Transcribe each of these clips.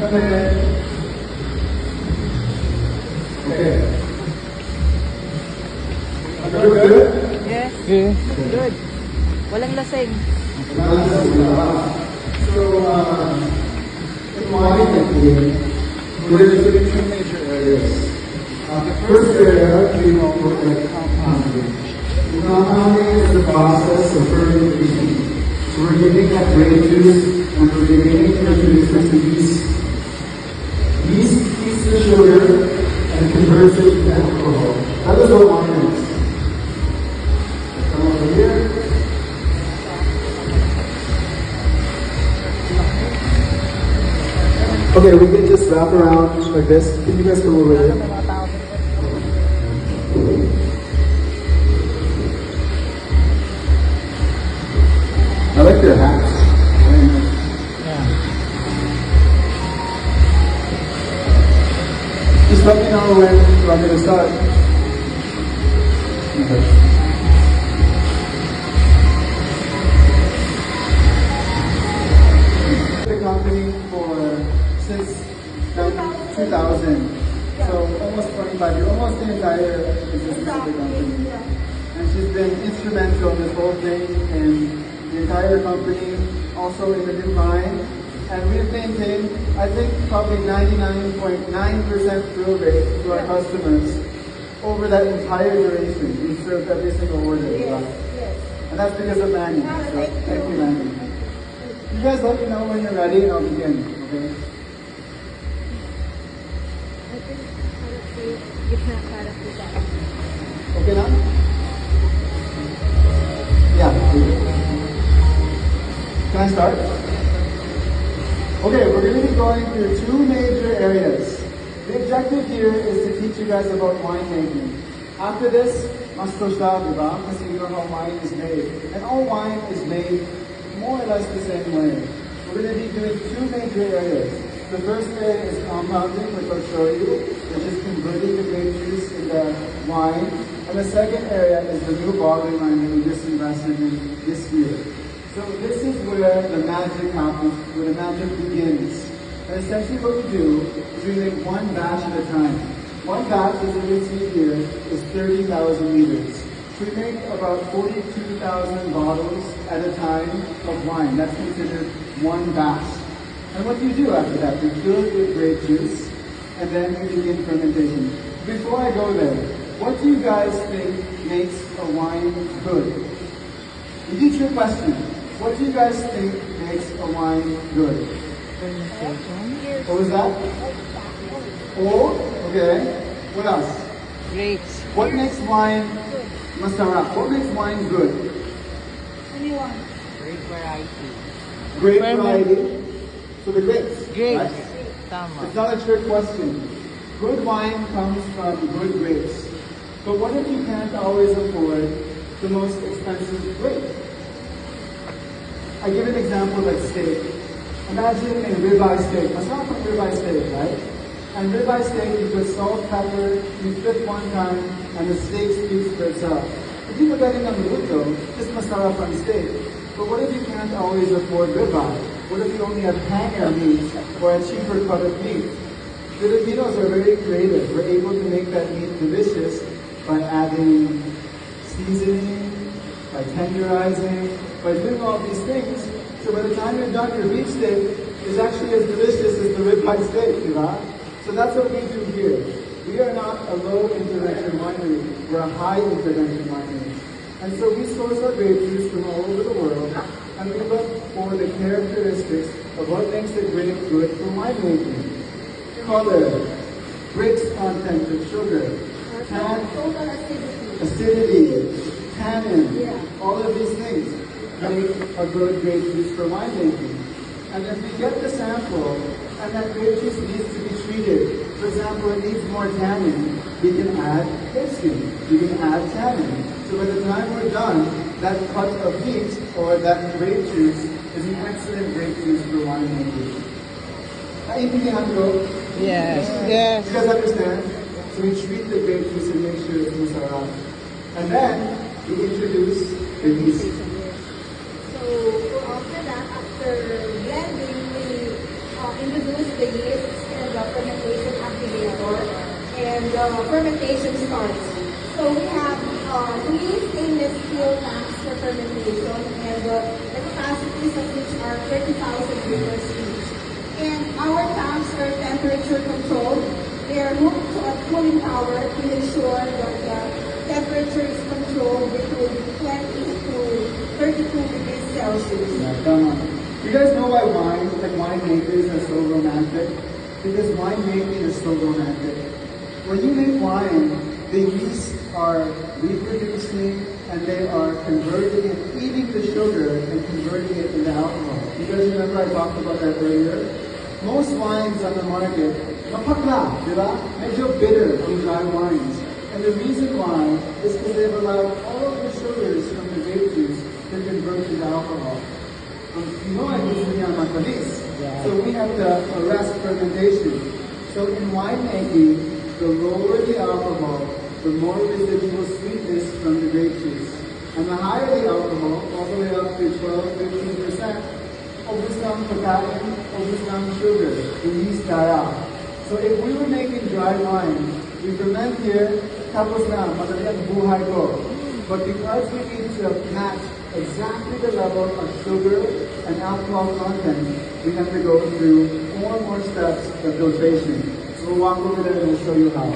Okay. Good? Yes. Okay. Good. Walang lasing. So, in wine making, we're doing two major areas. The first area we call compounding. Compounding is the process of fermentation. So we're getting that grape juice and we're beginning to introduce it to yeast. Yeast eats the sugar and converts it to alcohol. That is what wine is. Come over here. Okay, we can just wrap around like this. Can you guys come over here? I like your hats. Yeah. Just let me know when you want me to start. Okay. The company since 2000, so almost 25 years, almost the entire existence of the company. And she's been instrumental in this whole thing and the entire company, also in the new line. And we've maintained, I think, probably 99.9% fill rate to our customers over that entire duration. We've served every single order. And that's because of Manny. So thank you, Manny. You guys let me know when you're ready and I'll begin, okay? Okay now? Yeah. Can I start? Okay, we're going to be going through two major areas. The objective here is to teach you guys about winemaking. After this, mas tostada, diba? Kasi you know how wine is made. And all wine is made more or less the same way. We're going to be doing two major areas. The first area is compounding, which I'll show you, which is converting the grape juice into wine. And the second area is the new bottling line that we just invested in this year. So this is where the magic happens, where the magic begins. And essentially what we do is we make one batch at a time. One batch, as you can see here, is 30,000 liters. So we make about 42,000 bottles at a time of wine. That's considered one batch. And what do you do after that? We fill it with grape juice, and then we begin fermentation. Before I go there, what do you guys think makes a wine good? Repeat your question. What do you guys think makes a wine good? What was that? Oh, okay. What else? Grapes. What makes wine masarap? What makes wine good? Anyone? Grape variety. Grape variety. So the grapes. Grapes. Right? Tama. It's not a trick question. Good wine comes from good grapes. But what if you can't always afford the most expensive grape? I give an example like steak. Imagine a ribeye steak. Masarap ang ribeye steak, right? And ribeye steak, you put salt, pepper, you flip one time, and the steak speaks for itself. If you magaling ang luto, just masarap ang steak. But what if you can't always afford ribeye? What if you only have hanger meat or a cheaper cut of meat? Filipinos are very creative. We're able to make that meat delicious by adding seasoning, by tenderizing, by doing all these things. So by the time you're done, your beef steak is actually as delicious as the ribeye steak, you know? So that's what we do here. We are not a low intervention winery. We're a high intervention winery. And so we source our grape juice from all over the world, and we look for the characteristics of what makes a grape good for winemaking. Color, Brix content of sugar, acidity, tannin, all of these things make a good grape juice for winemaking. And if we get the sample, and that grape juice needs to be treated, for example, it needs more tannin, we can add casing, we can add tannin. So by the time we're done, that cut of meat or that grape juice is an excellent grape juice for winemaking. Naiintindihan ko? Yes. Yes. You guys understand? So we treat the grape juice and make sure it's masarap. And then we introduce the yeast. So after that, after blending, we introduce the yeast fermentation starts. So we have three stainless steel tanks for fermentation, and the capacities of which are 30,000 liters each. And our tanks are temperature controlled. They are hooked to a cooling tower to ensure that the temperature is controlled between 20 to 32 degrees Celsius. Yeah, come on. You guys know why winemakers are so romantic? Because winemaking is so romantic. When you make wine, the yeast are reproducing and they are converting it, eating the sugar and converting it into alcohol. You guys remember I talked about that earlier? Most wines on the market, mapakla, di ba? Medyo bitter ang dry wines. And the reason why is because they've allowed all of the sugars from the grape juice to convert into alcohol. So we have to arrest fermentation. So in winemaking, the lower the alcohol, the more residual sweetness from the grape juice. And the higher the alcohol, all the way up to 12-15%, obus ng pagkain, obus ng sugar, the yeast die out. So if we were making dry wine, we ferment here, tapos na, madali ang buhay ko. But because we need to match exactly the level of sugar and alcohol content, we have to go through 4 more steps of filtration. So we'll walk over there and we'll show you how.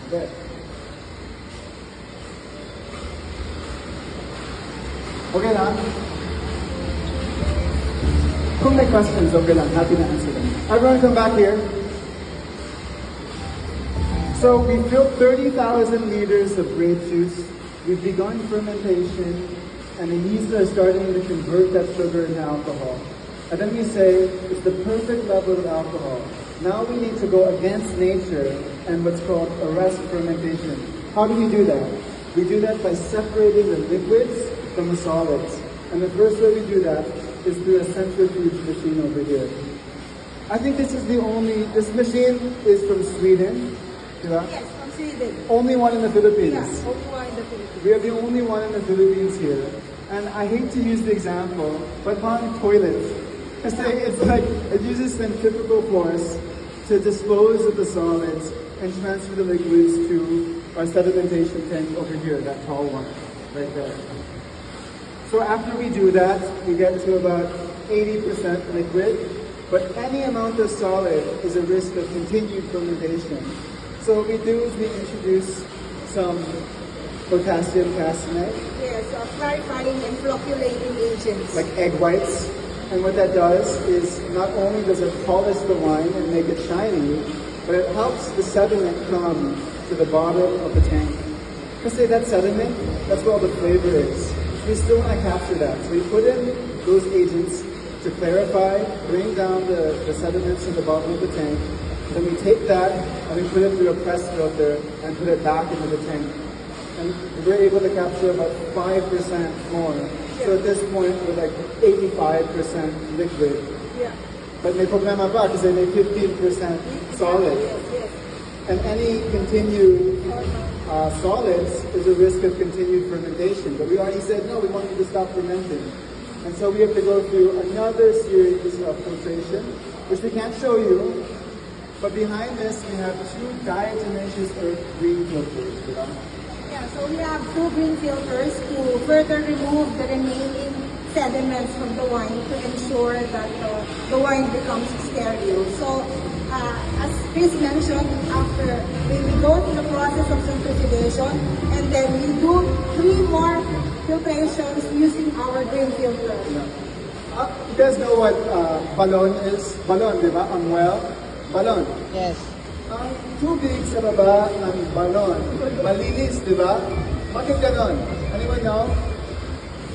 Okay. Okay lang? Kung may questions, okay lang. Happy to answer them. Everyone come back here. So we filled 30,000 liters of grape juice. We've begun fermentation, and the yeast are starting to convert that sugar into alcohol. And then we say it's the perfect level of alcohol. Now we need to go against nature and what's called arrest fermentation. How do we do that? We do that by separating the liquids from the solids. And the first way we do that is through a centrifuge machine over here. I think this machine is from Sweden. Yeah. Yes, from Sweden. Only one in the Philippines. Yeah, only one in the Philippines. We are the only one in the Philippines here. And I hate to use the example, but on toilets. It's like, it uses centrifugal force to dispose of the solids and transfer the liquids to our sedimentation tank over here, that tall one, right there. So after we do that, we get to about 80% liquid, but any amount of solid is a risk of continued fermentation. So what we do is we introduce some potassium caseinate. Yes, clarifying and flocculating agents. Like egg whites. And what that does is not only does it polish the wine and make it shiny, but it helps the sediment come to the bottom of the tank. Because that sediment, that's where all the flavor is. We still want to capture that. So we put in those agents to clarify, bring down the sediments in the bottom of the tank. Then we take that and we put it through a press filter and put it back into the tank. And we're able to capture about 5% more. So at this point, we're like 85% liquid. Yeah. But may problema pa kasi may 15% solid. Yes. And any continued solids is a risk of continued fermentation. But we already said, no, we want you to stop fermenting. And so we have to go through another series of filtration, which we can't show you. But behind this, we have 2 diatomaceous earth green filters. Yeah, so we have 2 green filters to further remove the remaining sediments from the wine to ensure that the wine becomes sterile. So, as Chris mentioned, after we go through the process of centrifugation, and then we do 3 more filtrations using our green filter. Yeah. You guys know what balon is? Balon, di ba? Ang well. Balon. Yes. Ang tubig sa baba ng balon, malinis, di ba? Bakit ganon? Anyone know?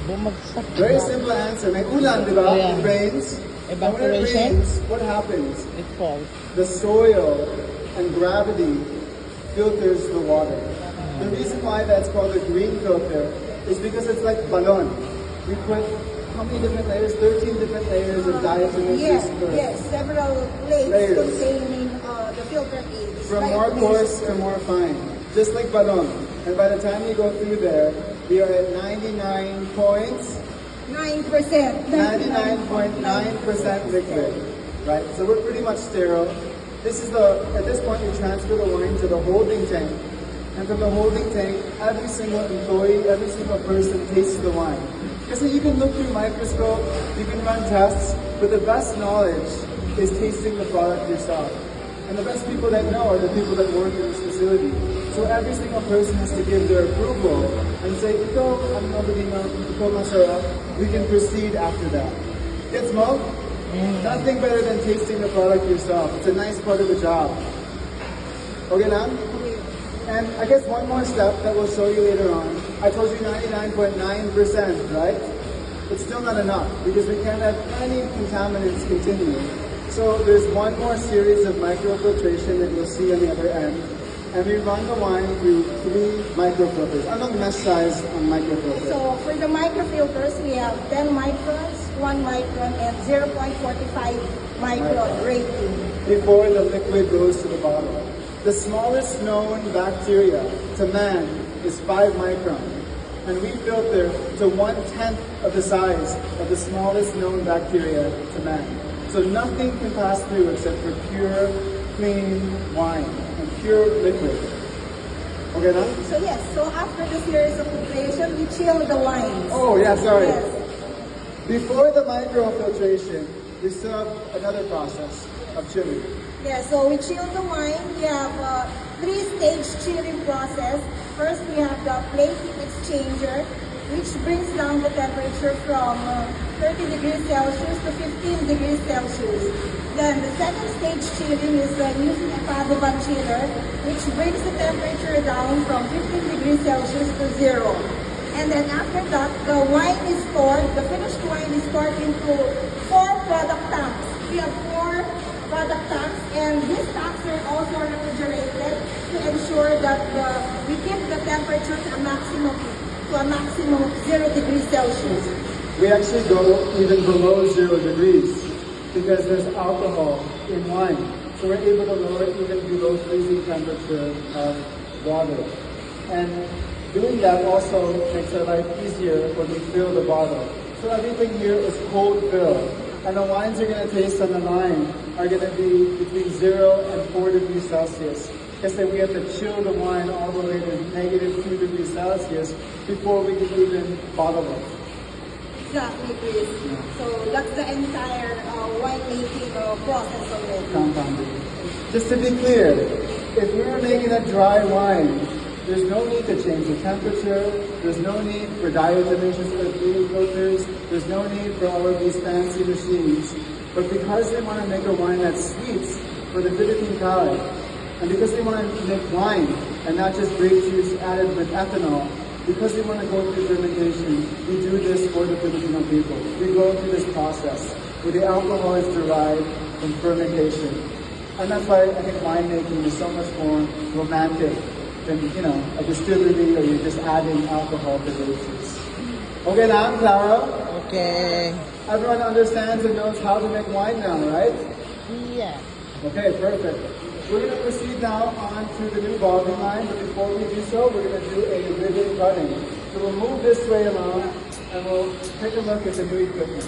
Bumagsak. Very simple answer. May ulan, di ba? Oh, yeah. It rains. Evaporation. When it rains, what happens? It falls. The soil and gravity filters the water. The reason why that's called a green filter is because it's like balon. We put how many different layers? 13 different layers of diatomaceous earth. Yes, several layers containing the filter aids. From more coarse to more fine. Just like balon. And by the time you go through there, we are at 9%. 99.9% liquid. right? So we're pretty much sterile. At this point we transfer the wine to the holding tank. And from the holding tank, every single employee, every single person tastes the wine. Because you can look through microscope, you can run tests, but the best knowledge is tasting the product yourself. And the best people that know are the people that work in this facility. So every single person has to give their approval and say, ito, ang Novellino, ito masarap. We can proceed after that. Get smoke? Nothing better than tasting the product yourself. It's a nice part of the job. Okay lang? And I guess one more step that we'll show you later on. I told you 99.9%, right? It's still not enough because we can't have any contaminants continue. So there's one more series of microfiltration that you'll see on the other end. And we run the wine through 3 microfilters. Anong mesh size on microfilter? So for the microfilters, we have 10 microns, 1 micron, and 0.45 micron rating. Before the liquid goes to the bottle. The smallest known bacteria to man is 5 micron. And we filter to 1/10 of the size of the smallest known bacteria to man. So nothing can pass through except for pure, clean wine and pure liquid. Okay now? So yes, so after the series of filtration, we chill the wines. Oh yeah, sorry. Yes. Before the microfiltration, we still have another process of chilling. Yeah, so we chill the wine. We have a 3-stage chilling process. First, we have the plate heat exchanger, which brings down the temperature from 30 degrees Celsius to 15 degrees Celsius. Then the second stage chilling is using a Padovan chiller, which brings the temperature down from 15 degrees Celsius to 0. And then after that, the wine is stored, the finished wine is stored into 4 product tanks. We have 4 product tanks, and these tanks are also refrigerated to ensure that we keep the temperature to a maximum of 0 degrees Celsius. We actually go even below 0 degrees because there's alcohol in wine. So we're able to lower it even below freezing temperature of water. And doing that also makes our life easier when we fill the bottle. So everything here is cold fill. And the wines you're going to taste on the line are going to be between 0 and 4 degrees Celsius. Because then we have to chill the wine all the way to -2 degrees Celsius before we can even bottle it. Exactly, Chris. So that's the entire winemaking process of it. Compounding. Just to be clear, if we were making a dry wine, there's no need to change the temperature, there's no need for diatomaceous or cleaning filters, there's no need for all of these fancy machines. But because they want to make a wine that sweets for the Philippine palate, and because they want to make wine and not just grape juice added with ethanol, because they want to go through fermentation, we do this for the Filipino people. We go through this process where the alcohol is derived from fermentation. And that's why I think winemaking is so much more romantic than, a distillery or you're just adding alcohol to grape juice. Okay now, Clara? Okay. Everyone understands and knows how to make wine now, right? Yeah. Okay, perfect. We're going to proceed now on to the new bottling line, but before we do so, we're going to do a ribbon cutting. So we'll move this way along, and we'll take a look at the new equipment.